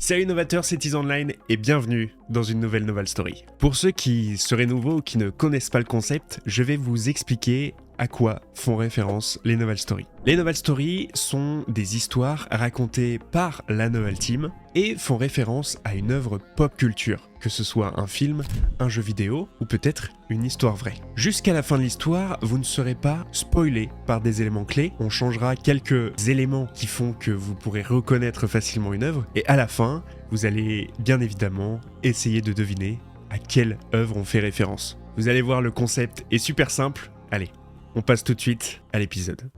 Salut Novateur, c'est Tease Online et bienvenue dans une nouvelle Novel Story. Pour ceux qui seraient nouveaux ou qui ne connaissent pas le concept, je vais vous expliquer à quoi font référence les Novel Story. Les Novel Story sont des histoires racontées par la Novel Team et font référence à une œuvre pop culture, que ce soit un film, un jeu vidéo ou peut-être une histoire vraie. Jusqu'à la fin de l'histoire, vous ne serez pas spoilé par des éléments clés, on changera quelques éléments qui font que vous pourrez reconnaître facilement une œuvre et à la fin, vous allez bien évidemment essayer de deviner à quelle œuvre on fait référence. Vous allez voir, le concept est super simple. Allez, on passe tout de suite à l'épisode.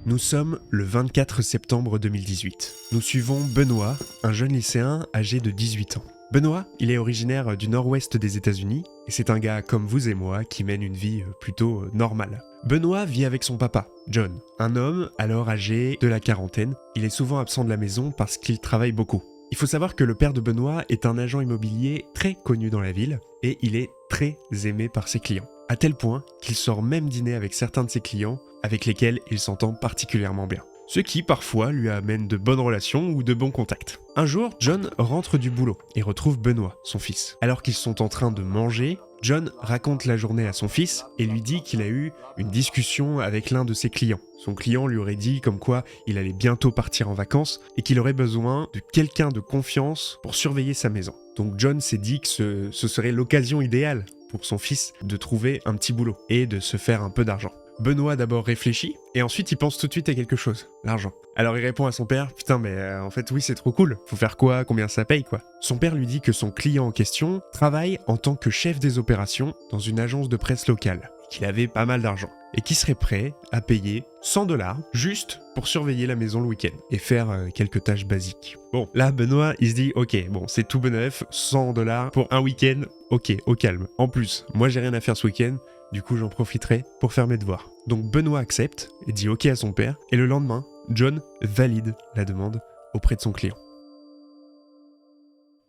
Nous sommes le 24 septembre 2018. Nous suivons Benoît, un jeune lycéen âgé de 18 ans. Benoît, il est originaire du nord-ouest des États-Unis et c'est un gars comme vous et moi qui mène une vie plutôt normale. Benoît vit avec son papa, John, un homme alors âgé de la quarantaine. Il est souvent absent de la maison parce qu'il travaille beaucoup. Il faut savoir que le père de Benoît est un agent immobilier très connu dans la ville et il est très aimé par ses clients. À tel point qu'il sort même dîner avec certains de ses clients avec lesquels il s'entend particulièrement bien. Ce qui parfois lui amène de bonnes relations ou de bons contacts. Un jour, John rentre du boulot et retrouve Benoît, son fils. Alors qu'ils sont en train de manger, John raconte la journée à son fils et lui dit qu'il a eu une discussion avec l'un de ses clients. Son client lui aurait dit comme quoi il allait bientôt partir en vacances et qu'il aurait besoin de quelqu'un de confiance pour surveiller sa maison. Donc John s'est dit que ce serait l'occasion idéale pour son fils de trouver un petit boulot et de se faire un peu d'argent. Benoît d'abord réfléchit, et ensuite il pense tout de suite à quelque chose, l'argent. Alors il répond à son père, putain mais en fait oui c'est trop cool, faut faire quoi, combien ça paye quoi. Son père lui dit que son client en question travaille en tant que chef des opérations dans une agence de presse locale, qu'il avait pas mal d'argent, et qui serait prêt à payer 100$ juste pour surveiller la maison le week-end, et faire quelques tâches basiques. Bon, là Benoît il se dit, ok, bon c'est tout beneuf, 100$ pour un week-end, ok, au calme. En plus, moi j'ai rien à faire ce week-end, du coup, j'en profiterai pour faire mes devoirs. Donc Benoît accepte et dit ok à son père, et le lendemain, John valide la demande auprès de son client.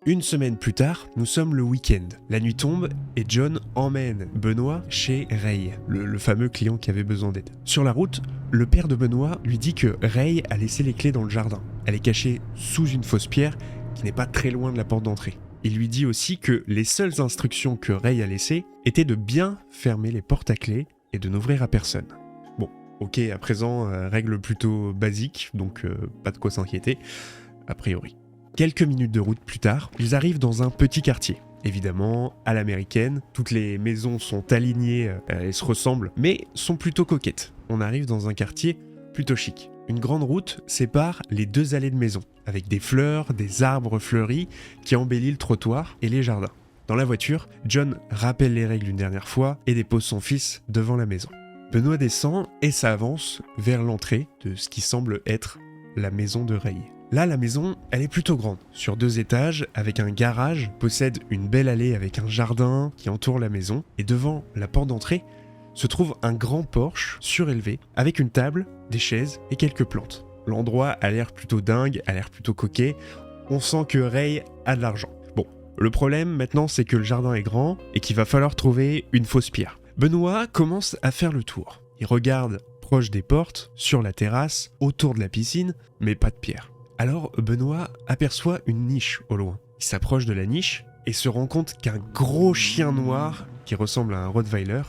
Une semaine plus tard, nous sommes le week-end. La nuit tombe et John emmène Benoît chez Ray, le fameux client qui avait besoin d'aide. Sur la route, le père de Benoît lui dit que Ray a laissé les clés dans le jardin. Elle est cachée sous une fausse pierre qui n'est pas très loin de la porte d'entrée. Il lui dit aussi que les seules instructions que Ray a laissées étaient de bien fermer les portes à clé et de n'ouvrir à personne. Bon, ok, à présent, règle plutôt basique, donc pas de quoi s'inquiéter, a priori. Quelques minutes de route plus tard, ils arrivent dans un petit quartier. Évidemment, à l'américaine, toutes les maisons sont alignées et se ressemblent, mais sont plutôt coquettes. On arrive dans un quartier plutôt chic. Une grande route sépare les deux allées de maisons, avec des fleurs, des arbres fleuris qui embellissent le trottoir et les jardins. Dans la voiture, John rappelle les règles une dernière fois et dépose son fils devant la maison. Benoît descend et s'avance vers l'entrée de ce qui semble être la maison de Ray. Là, la maison, elle est plutôt grande, sur 2 étages, avec un garage, possède une belle allée avec un jardin qui entoure la maison, et devant la porte d'entrée se trouve un grand porche surélevé, avec une table, des chaises et quelques plantes. L'endroit a l'air plutôt dingue, a l'air plutôt coquet, on sent que Ray a de l'argent. Bon, le problème maintenant c'est que le jardin est grand et qu'il va falloir trouver une fausse pierre. Benoît commence à faire le tour. Il regarde proche des portes, sur la terrasse, autour de la piscine, mais pas de pierre. Alors Benoît aperçoit une niche au loin. Il s'approche de la niche et se rend compte qu'un gros chien noir, qui ressemble à un Rottweiler,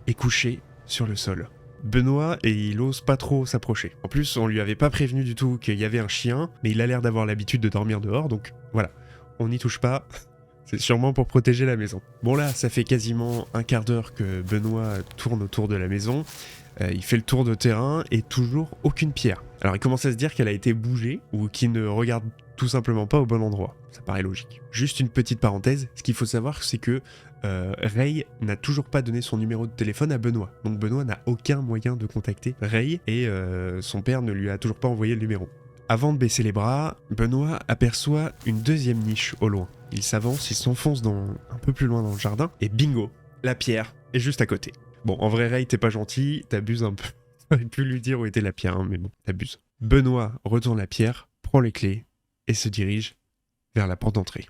est couché sur le sol. Benoît, et il ose pas trop s'approcher. En plus, on lui avait pas prévenu du tout qu'il y avait un chien, mais il a l'air d'avoir l'habitude de dormir dehors, donc voilà, on n'y touche pas, c'est sûrement pour protéger la maison. Bon là, ça fait quasiment un quart d'heure que Benoît tourne autour de la maison, il fait le tour de terrain et toujours aucune pierre. Alors il commence à se dire qu'elle a été bougée ou qu'il ne regarde tout simplement pas au bon endroit. Ça paraît logique. Juste une petite parenthèse, ce qu'il faut savoir c'est que Ray n'a toujours pas donné son numéro de téléphone à Benoît. Donc Benoît n'a aucun moyen de contacter Ray et son père ne lui a toujours pas envoyé le numéro. Avant de baisser les bras, Benoît aperçoit une deuxième niche au loin. Il s'avance, il s'enfonce un peu plus loin dans le jardin et bingo, la pierre est juste à côté. Bon, en vrai Ray, t'es pas gentil, t'abuses un peu. T'aurais pu lui dire où était la pierre, hein, mais bon, t'abuses. Benoît retourne la pierre, prend les clés et se dirige vers la porte d'entrée.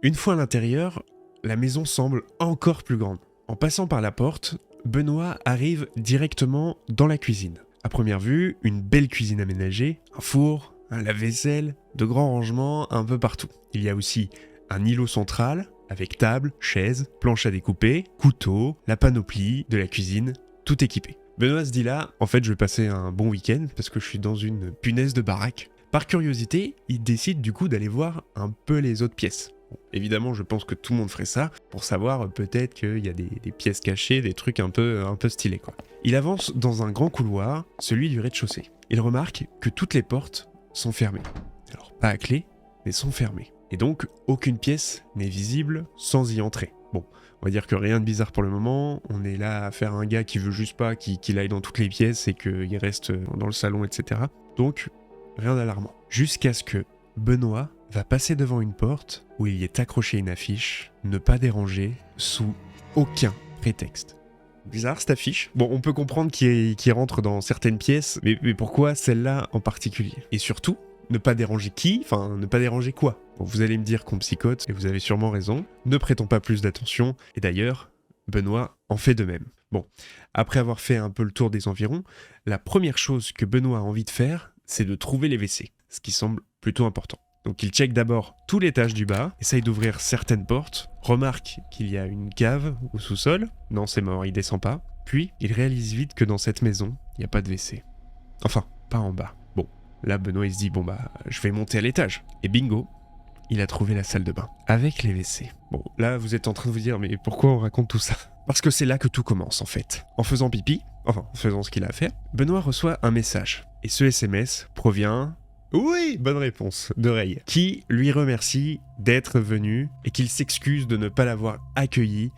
Une fois à l'intérieur, la maison semble encore plus grande. En passant par la porte, Benoît arrive directement dans la cuisine. À première vue, une belle cuisine aménagée, un four, un lave-vaisselle, de grands rangements un peu partout. Il y a aussi un îlot central avec table, chaise, planche à découper, couteau, la panoplie de la cuisine, tout équipé. Benoît se dit là, en fait je vais passer un bon week-end parce que je suis dans une punaise de baraque. Par curiosité, il décide du coup d'aller voir un peu les autres pièces. Bon, évidemment, je pense que tout le monde ferait ça pour savoir peut-être qu'il y a des pièces cachées, des trucs un peu stylés quoi. Il avance dans un grand couloir, celui du rez-de-chaussée. Il remarque que toutes les portes sont fermées. Alors pas à clé, mais sont fermées. Et donc aucune pièce n'est visible sans y entrer. Bon, on va dire que rien de bizarre pour le moment, on est là à faire un gars qui veut juste pas qu'il aille dans toutes les pièces et qu'il reste dans le salon, etc. Donc, rien d'alarmant. Jusqu'à ce que Benoît va passer devant une porte où il y est accroché une affiche « Ne pas déranger sous aucun prétexte ». Bizarre cette affiche. Bon, on peut comprendre qu'il rentre dans certaines pièces, mais pourquoi celle-là en particulier? Et surtout, ne pas déranger qui? Enfin, ne pas déranger quoi? Bon, vous allez me dire qu'on psychote, et vous avez sûrement raison. Ne prêtons pas plus d'attention, et d'ailleurs, Benoît en fait de même. Bon, après avoir fait un peu le tour des environs, la première chose que Benoît a envie de faire, c'est de trouver les WC, ce qui semble plutôt important. Donc il check d'abord tout l'étage du bas, essaye d'ouvrir certaines portes, remarque qu'il y a une cave au sous-sol, non c'est mort, il descend pas, puis il réalise vite que dans cette maison, il n'y a pas de WC. Enfin, pas en bas. Bon, là Benoît il se dit bon bah je vais monter à l'étage, et bingo, il a trouvé la salle de bain, avec les WC. Bon, là vous êtes en train de vous dire mais pourquoi on raconte tout ça? Parce que c'est là que tout commence en fait. En faisant pipi, enfin en faisant ce qu'il a à faire, Benoît reçoit un message, et ce SMS provient... Oui, bonne réponse, de Ray, qui lui remercie d'être venu et qu'il s'excuse de ne pas l'avoir accueilli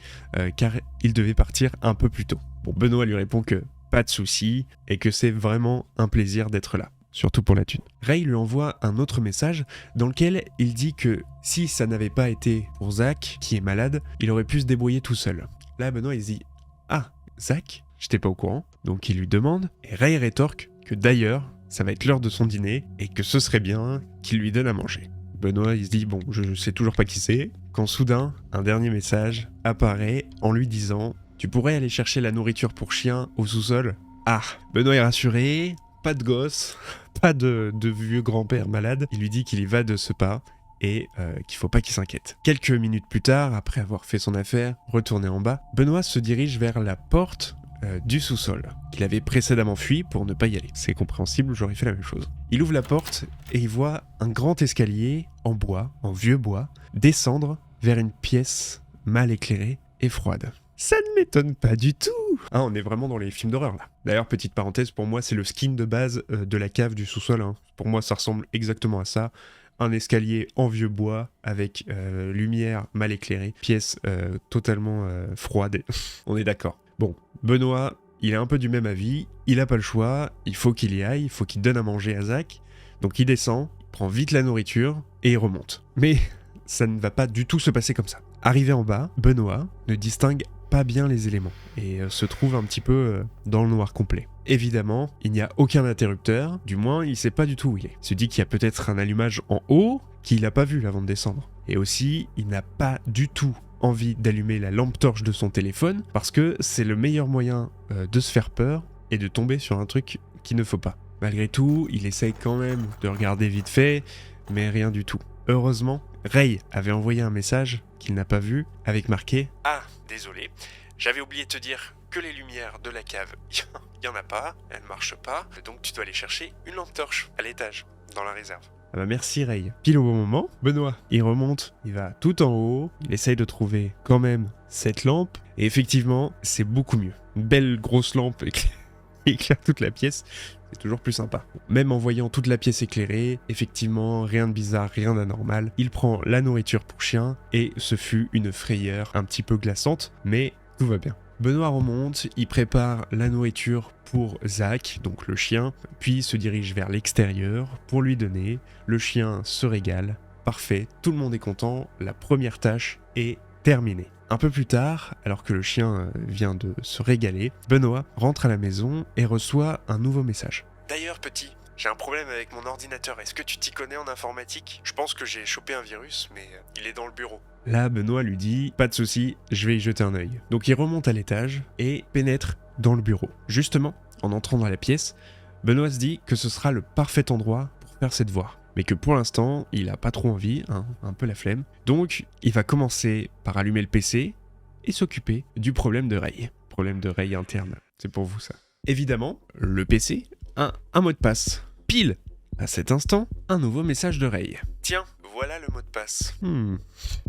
car il devait partir un peu plus tôt. Bon, Benoît lui répond que pas de souci et que c'est vraiment un plaisir d'être là, surtout pour la thune. Ray lui envoie un autre message dans lequel il dit que si ça n'avait pas été pour Zach, qui est malade, il aurait pu se débrouiller tout seul. Là, Benoît il se dit « Ah, Zach, j'étais pas au courant ». Donc il lui demande et Ray rétorque que d'ailleurs, ça va être l'heure de son dîner et que ce serait bien qu'il lui donne à manger. Benoît, il se dit, bon, je sais toujours pas qui c'est, quand soudain, un dernier message apparaît en lui disant « Tu pourrais aller chercher la nourriture pour chien au sous-sol ?» Ah, Benoît est rassuré, pas de gosse, pas de vieux grand-père malade, il lui dit qu'il y va de ce pas et qu'il faut pas qu'il s'inquiète. Quelques minutes plus tard, après avoir fait son affaire, retourné en bas, Benoît se dirige vers la porte du sous-sol, qu'il avait précédemment fui pour ne pas y aller. C'est compréhensible, j'aurais fait la même chose. Il ouvre la porte et il voit un grand escalier en bois, en vieux bois, descendre vers une pièce mal éclairée et froide. Ça ne m'étonne pas du tout. Ah, on est vraiment dans les films d'horreur là. D'ailleurs, petite parenthèse, pour moi c'est le skin de base de la cave du sous-sol. Hein. Pour moi ça ressemble exactement à ça. Un escalier en vieux bois avec lumière mal éclairée, pièce totalement froide. On est d'accord. Bon, Benoît, il est un peu du même avis, il a pas le choix, il faut qu'il y aille, il faut qu'il donne à manger à Zach. Donc il descend, il prend vite la nourriture et il remonte. Mais ça ne va pas du tout se passer comme ça. Arrivé en bas, Benoît ne distingue pas bien les éléments et se trouve un petit peu dans le noir complet. Évidemment, il n'y a aucun interrupteur, du moins il sait pas du tout où il est. Il se dit qu'il y a peut-être un allumage en haut qu'il n'a pas vu avant de descendre. Et aussi, il n'a pas du tout envie d'allumer la lampe torche de son téléphone parce que c'est le meilleur moyen de se faire peur et de tomber sur un truc qu'il ne faut pas. Malgré tout, il essaye quand même de regarder vite fait, mais rien du tout. Heureusement, Ray avait envoyé un message qu'il n'a pas vu avec marqué « Ah, désolé, j'avais oublié de te dire que les lumières de la cave, il y en a pas, elles ne marchent pas, donc tu dois aller chercher une lampe torche à l'étage, dans la réserve. » Ah bah merci Ray. Pile au bon moment, Benoît, il remonte, il va tout en haut, il essaye de trouver quand même cette lampe, et effectivement, c'est beaucoup mieux. Une belle grosse lampe éclaire toute la pièce, c'est toujours plus sympa. Même en voyant toute la pièce éclairée, effectivement, rien de bizarre, rien d'anormal. Il prend la nourriture pour chien, et ce fut une frayeur un petit peu glaçante, mais tout va bien. Benoît remonte, il prépare la nourriture pour Zach, donc le chien, puis se dirige vers l'extérieur pour lui donner. Le chien se régale. Parfait, tout le monde est content, la première tâche est terminée. Un peu plus tard, alors que le chien vient de se régaler, Benoît rentre à la maison et reçoit un nouveau message. D'ailleurs petit, j'ai un problème avec mon ordinateur. Est-ce que tu t'y connais en informatique ? Je pense que j'ai chopé un virus, mais il est dans le bureau. Là, Benoît lui dit « Pas de souci, je vais y jeter un œil ». Donc il remonte à l'étage et pénètre dans le bureau. Justement, en entrant dans la pièce, Benoît se dit que ce sera le parfait endroit pour faire ses devoirs. Mais que pour l'instant, il a pas trop envie, un peu la flemme. Donc, il va commencer par allumer le PC et s'occuper du problème de Ray. Problème de Ray interne, c'est pour vous ça. Évidemment, le PC a un mot de passe. Pile à cet instant, un nouveau message de Ray. Tiens, voilà le mot de passe.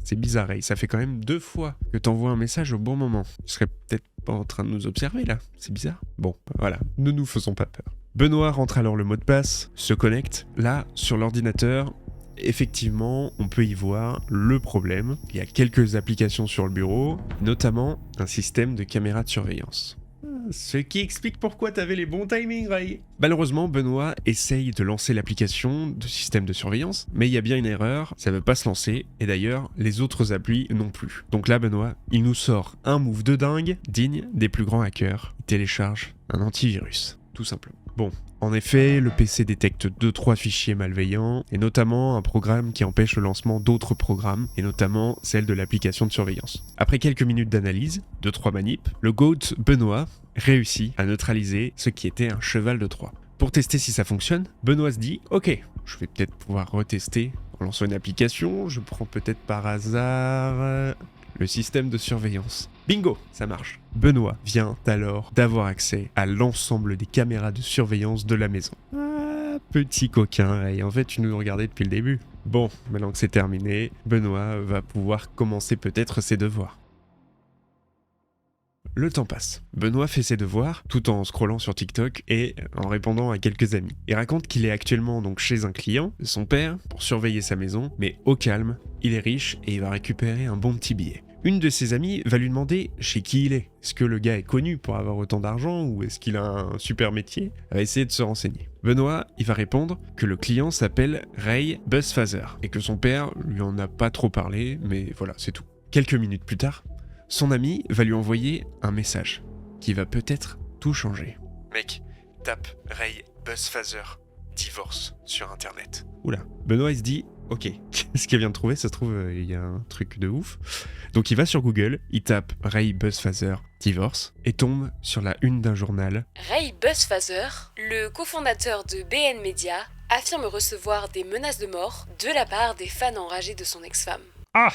C'est bizarre Ray, ça fait quand même 2 fois que t'envoies un message au bon moment. Tu serais peut-être pas en train de nous observer là, c'est bizarre. Bon, voilà, ne nous faisons pas peur. Benoît rentre alors le mot de passe, se connecte. Là, sur l'ordinateur, effectivement, on peut y voir le problème. Il y a quelques applications sur le bureau, notamment un système de caméra de surveillance. Ce qui explique pourquoi t'avais les bons timings, Ray. Malheureusement, Benoît essaye de lancer l'application de système de surveillance, mais il y a bien une erreur, ça veut pas se lancer, et d'ailleurs, les autres applis non plus. Donc là, Benoît, il nous sort un move de dingue, digne des plus grands hackers. Il télécharge un antivirus, tout simplement. Bon, en effet, le PC détecte 2-3 fichiers malveillants, et notamment un programme qui empêche le lancement d'autres programmes, et notamment celle de l'application de surveillance. Après quelques minutes d'analyse, 2-3 manips, le GOAT Benoît réussit à neutraliser ce qui était un cheval de Troie. Pour tester si ça fonctionne, Benoît se dit « Ok, je vais peut-être pouvoir retester en lançant une application, je prends peut-être par hasard... » le système de surveillance. Bingo, ça marche. Benoît vient alors d'avoir accès à l'ensemble des caméras de surveillance de la maison. Ah, petit coquin, et en fait tu nous regardais depuis le début. Bon, maintenant que c'est terminé, Benoît va pouvoir commencer peut-être ses devoirs. Le temps passe. Benoît fait ses devoirs tout en scrollant sur TikTok et en répondant à quelques amis. Il raconte qu'il est actuellement donc chez un client, son père, pour surveiller sa maison, mais au calme, il est riche et il va récupérer un bon petit billet. Une de ses amies va lui demander chez qui il est. Est-ce que le gars est connu pour avoir autant d'argent ou est-ce qu'il a un super métier ? Elle va essayer de se renseigner. Benoît, il va répondre que le client s'appelle Ray Buzzphaser et que son père lui en a pas trop parlé, mais voilà, c'est tout. Quelques minutes plus tard, son ami va lui envoyer un message qui va peut-être tout changer. Mec, tape Ray Buzzphaser divorce sur internet. Oula. Benoît il se dit ok, qu'est-ce qu'il vient de trouver ? Ça se trouve, il y a un truc de ouf. Donc il va sur Google, il tape Ray Buzzphaser divorce et tombe sur la une d'un journal. Ray Buzzphaser, le cofondateur de BN Media, affirme recevoir des menaces de mort de la part des fans enragés de son ex-femme. Ah !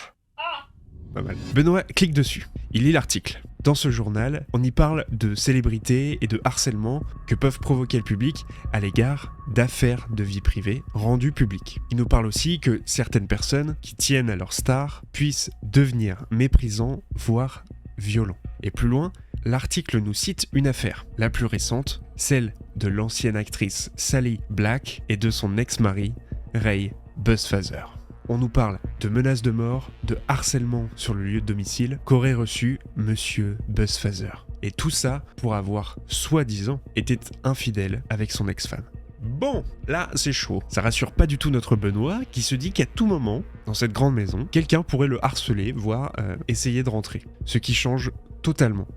Pas mal. Benoît clique dessus. Il lit l'article. Dans ce journal, on y parle de célébrités et de harcèlement que peuvent provoquer le public à l'égard d'affaires de vie privée rendues publiques. Il nous parle aussi que certaines personnes qui tiennent à leur star puissent devenir méprisants, voire violents. Et plus loin, l'article nous cite une affaire, la plus récente, celle de l'ancienne actrice Sally Black et de son ex-mari Ray Buzzphaser. On nous parle de menaces de mort, de harcèlement sur le lieu de domicile qu'aurait reçu Monsieur Buzzphaser. Et tout ça pour avoir, soi-disant, été infidèle avec son ex-femme. Bon, là c'est chaud. Ça rassure pas du tout notre Benoît qui se dit qu'à tout moment, dans cette grande maison, quelqu'un pourrait le harceler, voire essayer de rentrer. Ce qui change totalement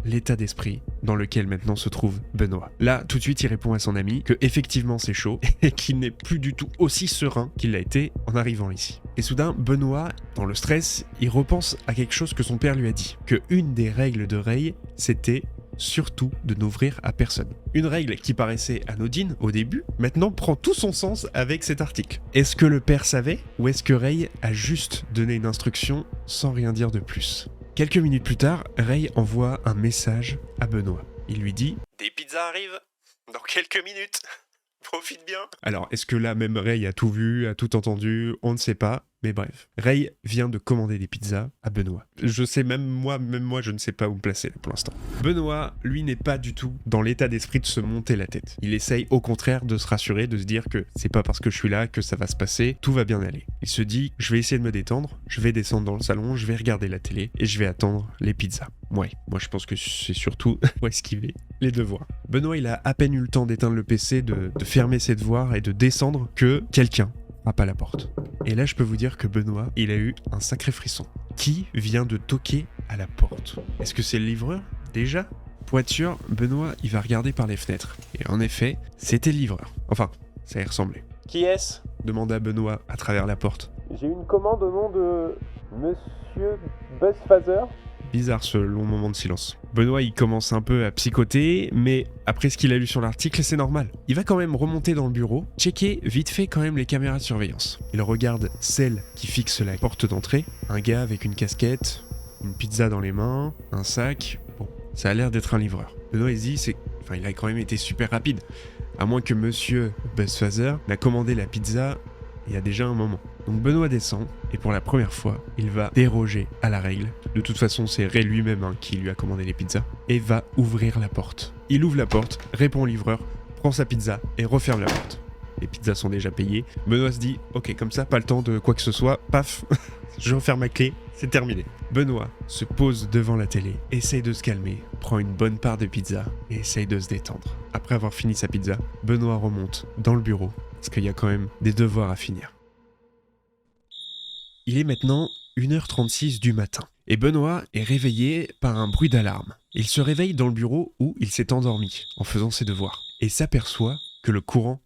l'état d'esprit dans lequel maintenant se trouve Benoît. Là, tout de suite, il répond à son ami que effectivement c'est chaud et qu'il n'est plus du tout aussi serein qu'il l'a été en arrivant ici. Et soudain, Benoît, dans le stress, il repense à quelque chose que son père lui a dit, que une des règles de Ray, c'était surtout de n'ouvrir à personne. Une règle qui paraissait anodine au début, maintenant prend tout son sens avec cet article. Est-ce que le père savait ou est-ce que Ray a juste donné une instruction sans rien dire de plus ? Quelques minutes plus tard, Ray envoie un message à Benoît. Il lui dit « Des pizzas arrivent dans quelques minutes, profite bien !» Alors, est-ce que là, même Ray a tout vu, a tout entendu ? On ne sait pas, mais bref. Ray vient de commander des pizzas à Benoît. Je sais même moi, je ne sais pas où me placer pour l'instant. Benoît, lui, n'est pas du tout dans l'état d'esprit de se monter la tête. Il essaye au contraire de se rassurer, de se dire que c'est pas parce que je suis là que ça va se passer, tout va bien aller. Il se dit, je vais essayer de me détendre, je vais descendre dans le salon, je vais regarder la télé et je vais attendre les pizzas. Ouais, moi je pense que c'est surtout pour esquiver les devoirs. Benoît, il a à peine eu le temps d'éteindre le PC, de fermer ses devoirs et de descendre que quelqu'un frappe à la porte. Et là, je peux vous dire que Benoît, il a eu un sacré frisson. Qui vient de toquer à la porte ? Est-ce que c'est le livreur ? Déjà ? Pour être sûr, Benoît, il va regarder par les fenêtres. Et en effet, c'était le livreur. Enfin, ça y ressemblait. Qui est-ce ? Demanda Benoît à travers la porte. J'ai une commande au nom de Monsieur Buzzfather. Bizarre ce long moment de silence. Benoît il commence un peu à psychoter, mais après ce qu'il a lu sur l'article, c'est normal. Il va quand même remonter dans le bureau, checker vite fait quand même les caméras de surveillance. Il regarde celle qui fixe la porte d'entrée, un gars avec une casquette, une pizza dans les mains, un sac. Bon, ça a l'air d'être un livreur. Benoît il se dit, il a quand même été super rapide. À moins que Monsieur Buzzfather n'a commandé la pizza il y a déjà un moment. Donc Benoît descend, et pour la première fois, il va déroger à la règle. De toute façon, c'est Ray lui-même qui lui a commandé les pizzas, et va ouvrir la porte. Il ouvre la porte, répond au livreur, prend sa pizza et referme la porte. Les pizzas sont déjà payées. Benoît se dit, ok, comme ça, pas le temps de quoi que ce soit, paf, je referme ma clé, c'est terminé. Benoît se pose devant la télé, essaye de se calmer, prend une bonne part de pizza et essaye de se détendre. Après avoir fini sa pizza, Benoît remonte dans le bureau, parce qu'il y a quand même des devoirs à finir. Il est maintenant 1h36 du matin, et Benoît est réveillé par un bruit d'alarme. Il se réveille dans le bureau où il s'est endormi en faisant ses devoirs, et s'aperçoit que le courant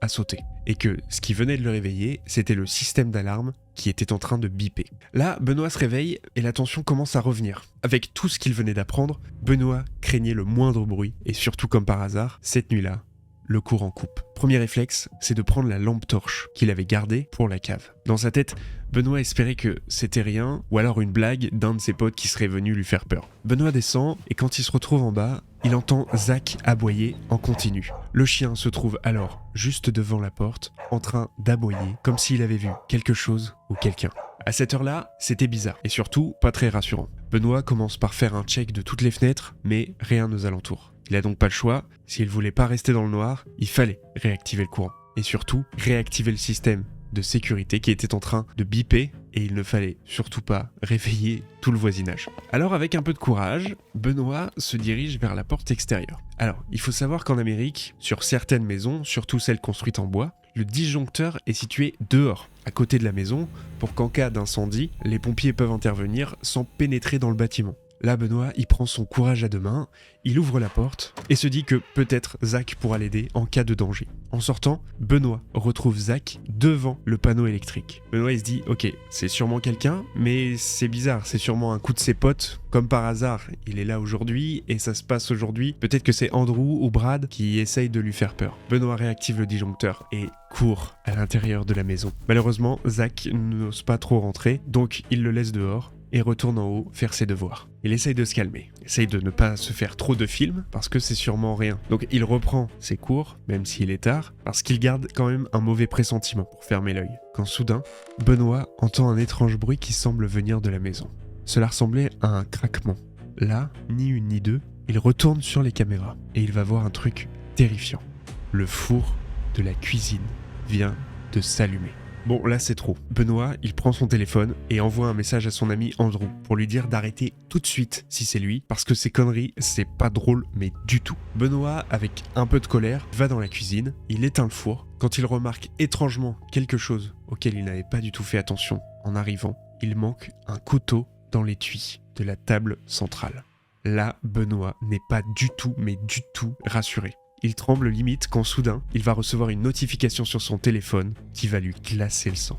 a sauté, et que ce qui venait de le réveiller, c'était le système d'alarme qui était en train de biper. Là, Benoît se réveille et la tension commence à revenir. Avec tout ce qu'il venait d'apprendre, Benoît craignait le moindre bruit, et surtout comme par hasard, cette nuit-là, le courant coupe. Premier réflexe, c'est de prendre la lampe torche qu'il avait gardée pour la cave. Dans sa tête, Benoît espérait que c'était rien, ou alors une blague d'un de ses potes qui serait venu lui faire peur. Benoît descend, et quand il se retrouve en bas, il entend Zach aboyer en continu. Le chien se trouve alors juste devant la porte, en train d'aboyer, comme s'il avait vu quelque chose ou quelqu'un. À cette heure-là, c'était bizarre, et surtout pas très rassurant. Benoît commence par faire un check de toutes les fenêtres, mais rien aux alentours. Il a donc pas le choix, s'il voulait pas rester dans le noir, il fallait réactiver le courant. Et surtout, réactiver le système de sécurité qui était en train de biper, et il ne fallait surtout pas réveiller tout le voisinage. Alors avec un peu de courage, Benoît se dirige vers la porte extérieure. Alors, il faut savoir qu'en Amérique, sur certaines maisons, surtout celles construites en bois, le disjoncteur est situé dehors, à côté de la maison, pour qu'en cas d'incendie, les pompiers peuvent intervenir sans pénétrer dans le bâtiment. Là, Benoît, il prend son courage à deux mains, il ouvre la porte et se dit que peut-être Zach pourra l'aider en cas de danger. En sortant, Benoît retrouve Zach devant le panneau électrique. Benoît, il se dit, ok, c'est sûrement quelqu'un, mais c'est bizarre, c'est sûrement un coup de ses potes. Comme par hasard, il est là aujourd'hui et ça se passe aujourd'hui. Peut-être que c'est Andrew ou Brad qui essayent de lui faire peur. Benoît réactive le disjoncteur et court à l'intérieur de la maison. Malheureusement, Zach n'ose pas trop rentrer, donc il le laisse dehors et retourne en haut faire ses devoirs. Il essaye de se calmer, essaye de ne pas se faire trop de films, parce que c'est sûrement rien. Donc il reprend ses cours, même s'il est tard, parce qu'il garde quand même un mauvais pressentiment pour fermer l'œil. Quand soudain, Benoît entend un étrange bruit qui semble venir de la maison. Cela ressemblait à un craquement. Là, ni une ni deux, il retourne sur les caméras, et il va voir un truc terrifiant. Le four de la cuisine vient de s'allumer. Bon, là c'est trop. Benoît, il prend son téléphone et envoie un message à son ami Andrew pour lui dire d'arrêter tout de suite si c'est lui, parce que ces conneries, c'est pas drôle, mais du tout. Benoît, avec un peu de colère, va dans la cuisine, il éteint le four. Quand il remarque étrangement quelque chose auquel il n'avait pas du tout fait attention en arrivant, il manque un couteau dans l'étui de la table centrale. Là, Benoît n'est pas du tout, mais du tout rassuré. Il tremble limite quand soudain, il va recevoir une notification sur son téléphone qui va lui glacer le sang.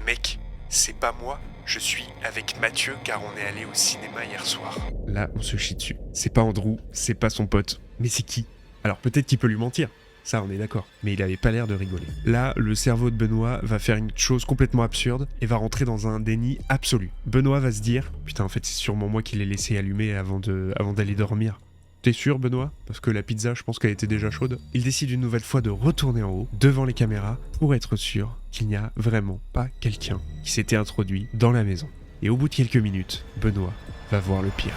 Mec, c'est pas moi, je suis avec Mathieu car on est allé au cinéma hier soir. Là, on se chie dessus. C'est pas Andrew, c'est pas son pote, mais c'est qui ? Alors peut-être qu'il peut lui mentir, ça on est d'accord, mais il avait pas l'air de rigoler. Là, le cerveau de Benoît va faire une chose complètement absurde et va rentrer dans un déni absolu. Benoît va se dire, putain en fait c'est sûrement moi qui l'ai laissé allumer avant d'aller dormir. T'es sûr, Benoît ? Parce que la pizza, je pense qu'elle était déjà chaude. Il décide une nouvelle fois de retourner en haut, devant les caméras, pour être sûr qu'il n'y a vraiment pas quelqu'un qui s'était introduit dans la maison. Et au bout de quelques minutes, Benoît va voir le pire.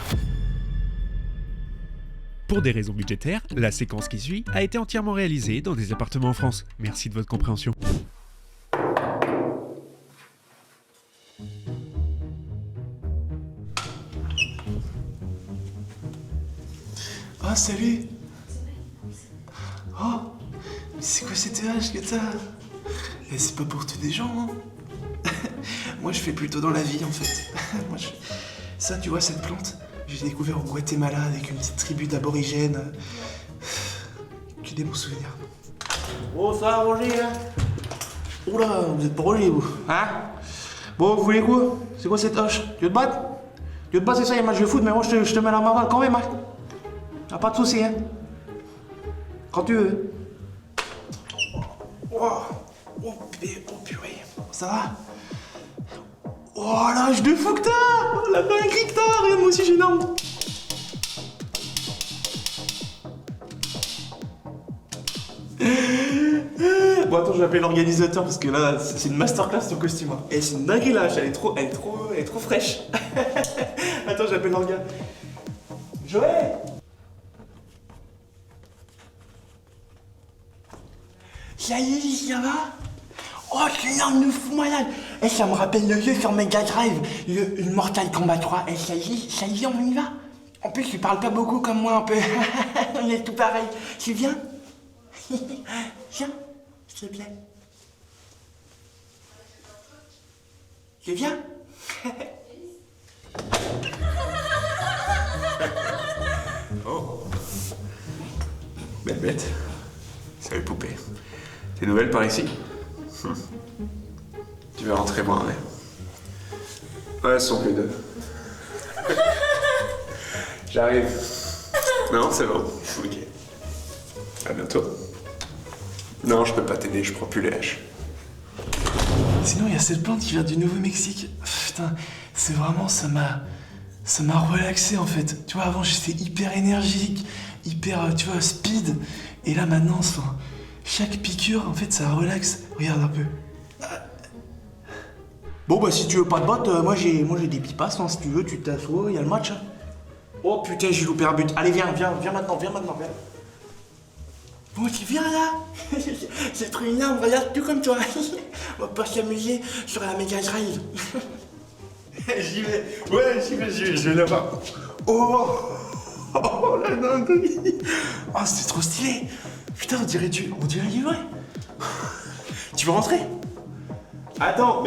Pour des raisons budgétaires, la séquence qui suit a été entièrement réalisée dans des appartements en France. Merci de votre compréhension. Oh, salut! Oh! Mais c'est quoi cet âge que t'as? Eh, c'est pas pour tous des gens, hein? Moi, je fais plutôt dans la vie, en fait. Ça, tu vois, cette plante, j'ai découvert au Guatemala avec une petite tribu d'aborigènes. Que des bons souvenirs. Oh, ça va, Roger, hein? Oula, vous êtes pas Roger, vous. Hein? Bon, vous voulez quoi? C'est quoi cette hache? Tu veux te battre? Tu veux te battre, c'est ça, il y a match de foot, mais moi, je te mets la marade quand même, hein? Y'a pas de soucis, hein? Quand tu veux. Oh, oh purée. Ça va? Oh, l'âge de fou que t'as! La dinguerie que t'as! Regarde, moi aussi, j'ai une arme. Bon, attends, je vais appeler l'organisateur parce que là, c'est une masterclass ton costume. Hein. Et c'est une dinguerie là, elle est trop fraîche. Attends, j'appelle l'orga. Joël! Ça y est, ça va? Oh, c'est une arme de fou malade! Et ça me rappelle le jeu sur Mega Drive, le Mortal Kombat 3. Et ça y est, on y va? En plus, tu parles pas beaucoup comme moi un peu. On est tout pareil. Tu viens? Viens, s'il te plaît. Tu viens? Oh. Belle bête. Salut poupée. T'es nouvelle par ici? Tu vas rentrer voir un verre. Ouais, elles sont que deux. J'arrive. Non, c'est bon. Ok. À bientôt. Non, je peux pas t'aider, je prends plus les haches. Sinon, il y a cette plante qui vient du Nouveau-Mexique. Putain, c'est vraiment, ça m'a relaxé en fait. Tu vois, avant j'étais hyper énergique, hyper, tu vois, speed. Et là maintenant, enfin, chaque piqûre, en fait, ça relaxe. Regarde un peu. Bon, bah si tu veux pas de bottes, moi j'ai des pipas, hein, si tu veux, tu t'assois, il y a le match. Hein. Oh putain, j'ai loupé un but. Allez, viens maintenant, viens. Bon, tu viens là. C'est trop énorme, regarde, tout comme toi. On va pas s'amuser sur la Mega Drive. J'y vais, je vais là-bas. Oh, la dinguerie. Oh, c'est trop stylé. Putain, on dirait du vrai. Tu veux rentrer? Attends.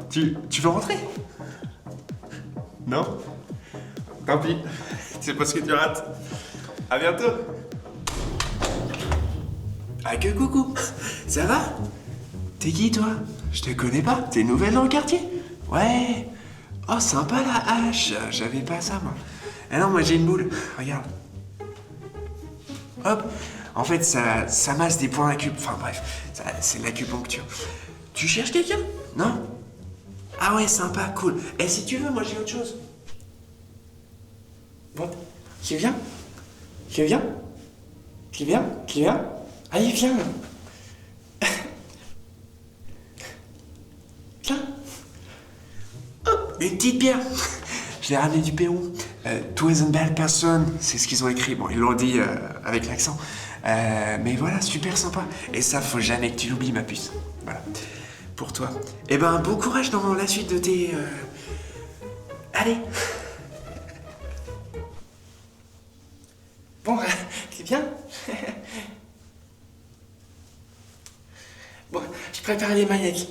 Tu veux rentrer? Non? Tant pis. C'est parce que tu rates. À bientôt. Ah que coucou. Ça va? T'es qui toi? Je te connais pas. T'es nouvelle dans le quartier? Ouais. Oh sympa la hache. J'avais pas ça moi. Ah non, moi j'ai une boule. Regarde. Hop. En fait ça masse des points d'acupuncture. Enfin bref, c'est de l'acupuncture. Tu cherches quelqu'un? Non? Ah ouais, sympa, cool. Et si tu veux, moi j'ai autre chose. Bon, tu viens? Allez, viens. Viens. Hop, une petite bière. Je l'ai ramené du Pérou. Tout est une belle personne, c'est ce qu'ils ont écrit. Bon, ils l'ont dit avec l'accent. Mais voilà, super sympa. Et ça, faut jamais que tu l'oublies, ma puce. Voilà. Pour toi. Eh ben, bon courage dans la suite de tes... Allez. Bon, c'est bien. Bon, je prépare les manettes.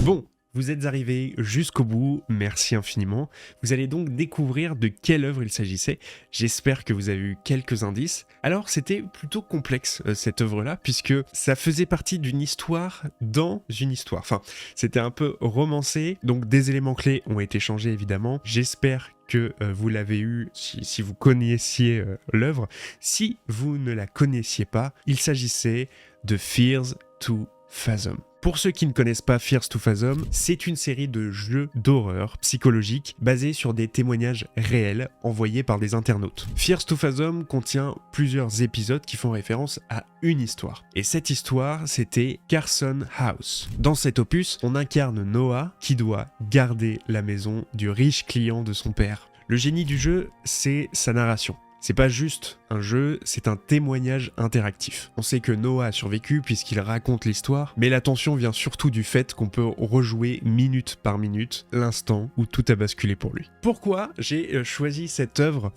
Bon, vous êtes arrivés jusqu'au bout, merci infiniment. Vous allez donc découvrir de quelle œuvre il s'agissait. J'espère que vous avez eu quelques indices. Alors, c'était plutôt complexe cette œuvre-là, puisque ça faisait partie d'une histoire dans une histoire. Enfin, c'était un peu romancé, donc des éléments clés ont été changés évidemment. J'espère que vous l'avez eu si vous connaissiez l'œuvre. Si vous ne la connaissiez pas, il s'agissait de Fears to Fathom. Pour ceux qui ne connaissent pas Fears to Fathom, c'est une série de jeux d'horreur psychologique basés sur des témoignages réels envoyés par des internautes. Fears to Fathom contient plusieurs épisodes qui font référence à une histoire. Et cette histoire, c'était Carson House. Dans cet opus, on incarne Noah qui doit garder la maison du riche client de son père. Le génie du jeu, c'est sa narration. C'est pas juste un jeu, c'est un témoignage interactif. On sait que Noah a survécu puisqu'il raconte l'histoire, mais la tension vient surtout du fait qu'on peut rejouer minute par minute l'instant où tout a basculé pour lui. Pourquoi j'ai choisi cette œuvre?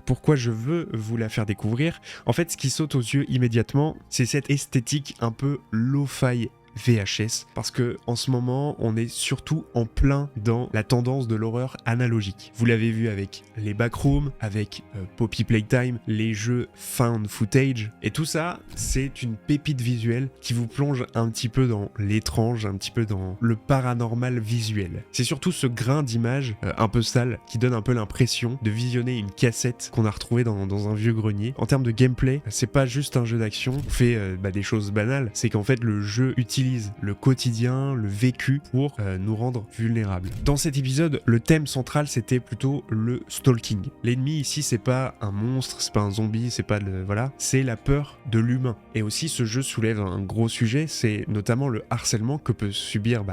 Pourquoi je veux vous la faire découvrir? En fait, ce qui saute aux yeux immédiatement, c'est cette esthétique un peu lo-fi VHS, parce que en ce moment, on est surtout en plein dans la tendance de l'horreur analogique. Vous l'avez vu avec les backrooms, avec Poppy Playtime, les jeux found footage, et tout ça, c'est une pépite visuelle qui vous plonge un petit peu dans l'étrange, un petit peu dans le paranormal visuel. C'est surtout ce grain d'image un peu sale qui donne un peu l'impression de visionner une cassette qu'on a retrouvée dans un vieux grenier. En termes de gameplay, c'est pas juste un jeu d'action, on fait des choses banales, c'est qu'en fait le jeu utilise le quotidien, le vécu pour nous rendre vulnérables. Dans cet épisode, le thème central c'était plutôt le stalking. L'ennemi ici c'est pas un monstre, c'est pas un zombie, c'est pas c'est la peur de l'humain. Et aussi ce jeu soulève un gros sujet, c'est notamment le harcèlement que peut subir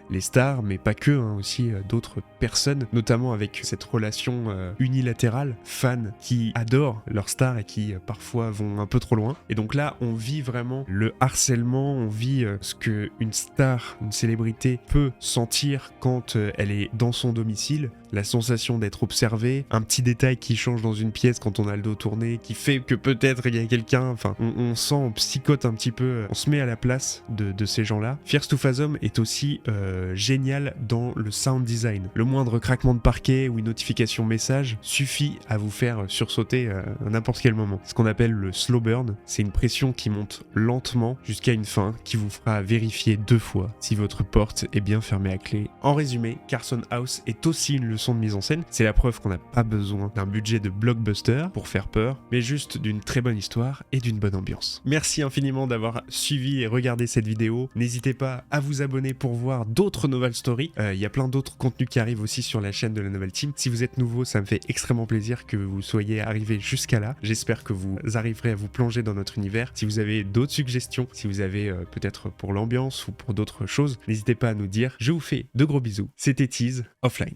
les stars, mais pas que, aussi d'autres personnes, notamment avec cette relation unilatérale, fans qui adorent leurs stars et qui parfois vont un peu trop loin. Et donc là, on vit vraiment le harcèlement, on vit ce qu'une star, une célébrité peut sentir quand elle est dans son domicile, la sensation d'être observée, un petit détail qui change dans une pièce quand on a le dos tourné, qui fait que peut-être il y a quelqu'un, on sent, on psychote un petit peu, on se met à la place de ces gens-là. Fierce to Fathom est aussi génial dans le sound design. Le moindre craquement de parquet ou une notification message suffit à vous faire sursauter à n'importe quel moment. Ce qu'on appelle le slow burn, c'est une pression qui monte lentement jusqu'à une fin qui vous fera vérifier 2 fois si votre porte est bien fermée à clé. En résumé, Carson House est aussi une leçon de mise en scène. C'est la preuve qu'on n'a pas besoin d'un budget de blockbuster pour faire peur, mais juste d'une très bonne histoire et d'une bonne ambiance. Merci infiniment d'avoir suivi et regardé cette vidéo. N'hésitez pas à vous abonner pour voir d'autres Novel Story. Il y a plein d'autres contenus qui arrivent aussi sur la chaîne de la Novel Team. Si vous êtes nouveau, ça me fait extrêmement plaisir que vous soyez arrivé jusqu'à là. J'espère que vous arriverez à vous plonger dans notre univers. Si vous avez d'autres suggestions, si vous avez peut-être pour l'ambiance ou pour d'autres choses, n'hésitez pas à nous dire. Je vous fais de gros bisous. C'était Tease Offline.